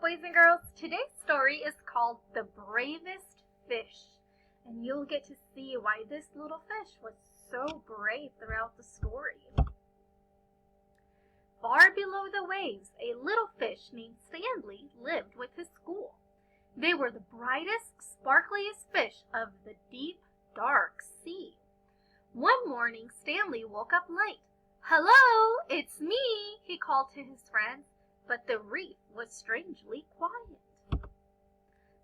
boys and girls. Today's story is called The Bravest Fish, and you'll get to see why this little fish was so brave throughout the story. Far below the waves, a little fish named Stanley lived with his school. They were the brightest, sparkliest fish of the deep, dark sea. One morning, Stanley woke up late. "Hello, it's me," he called to his friends, but the reef was strangely quiet.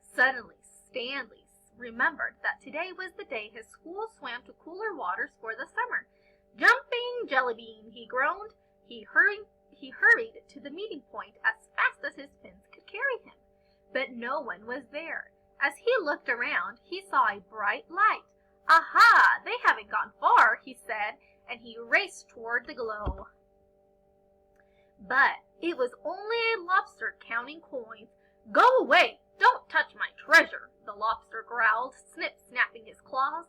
Suddenly, Stanley remembered that today was the day his school swam to cooler waters for the summer. "Jumping jellybean," he groaned. He hurried to the meeting point as fast as his fins could carry him, but no one was there. As he looked around, he saw a bright light. "Aha! They haven't gone far," he said, and he raced toward the glow. But it was only a lobster counting coins. "Go away! Don't touch my treasure!" the lobster growled, snapping his claws.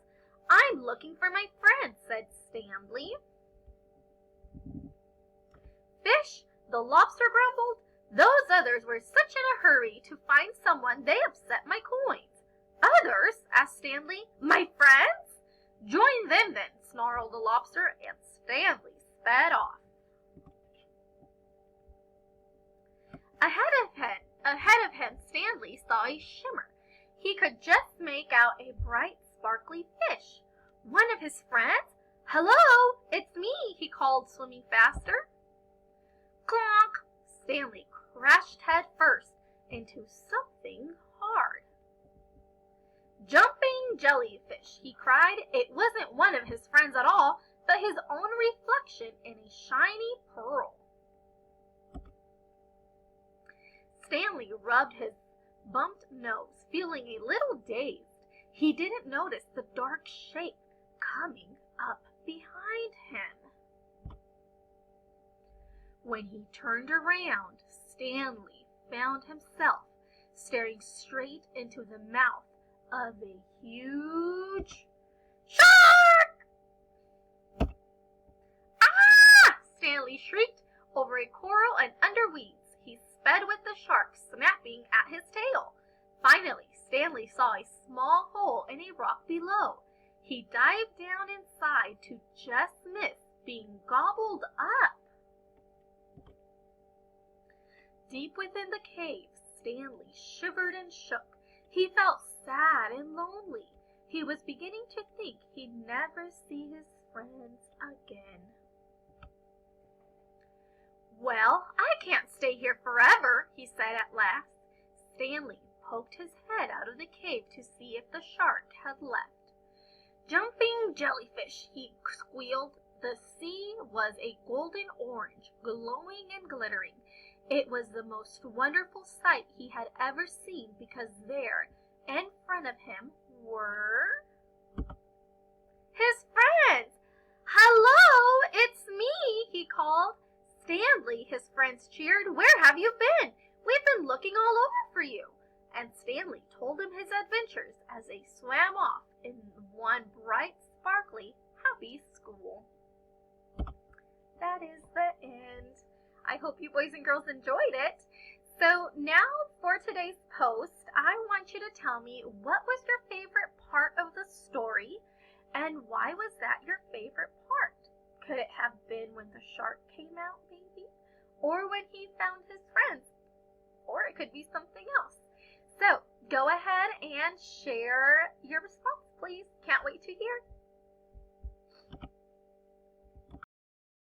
"I'm looking for my friend," said Stanley. "Fish," the lobster grumbled. "Those others were such in a hurry to find someone they upset my coins." "Others?" asked Stanley. "My friends?" "Join them then," snarled the lobster, and Stanley sped off. Ahead of him, Stanley saw a shimmer. He could just make out a bright, sparkly fish. One of his friends? "Hello, it's me," he called, swimming faster. Clonk! Stanley crashed head first into something hard. "Jumping jellyfish," he cried. It wasn't one of his friends at all, but his own reflection in a shiny pearl. Stanley rubbed his bumped nose, feeling a little dazed. He didn't notice the dark shape coming up behind him. When he turned around, Stanley found himself staring straight into the mouth of a huge shark! "Ah!" Stanley shrieked. Over a coral and under weeds, he sped with the shark snapping at his tail. Finally, Stanley saw a small hole in a rock below. He dived down inside to just miss being gobbled up. Deep within the cave, Stanley shivered and shook. He felt sad and lonely. He was beginning to think he'd never see his friends again. "Well, I can't stay here forever," he said at last. Stanley poked his head out of the cave to see if the shark had left. "Jumping jellyfish," he squealed. The sea was a golden orange, glowing and glittering. It was the most wonderful sight he had ever seen because there, in front of him, were his friends. "Hello, it's me," he called. "Stanley," his friends cheered. "Where have you been? We've been looking all over for you." And Stanley told him his adventures as they swam off in one bright, sparkly, happy school. That is the end. I hope you boys and girls enjoyed it. So now for today's post, I want you to tell me what was your favorite part of the story and why was that your favorite part? Could it have been when the shark came out maybe? Or when he found his friends? Or it could be something else. So go ahead and share your response, please. Can't wait to hear.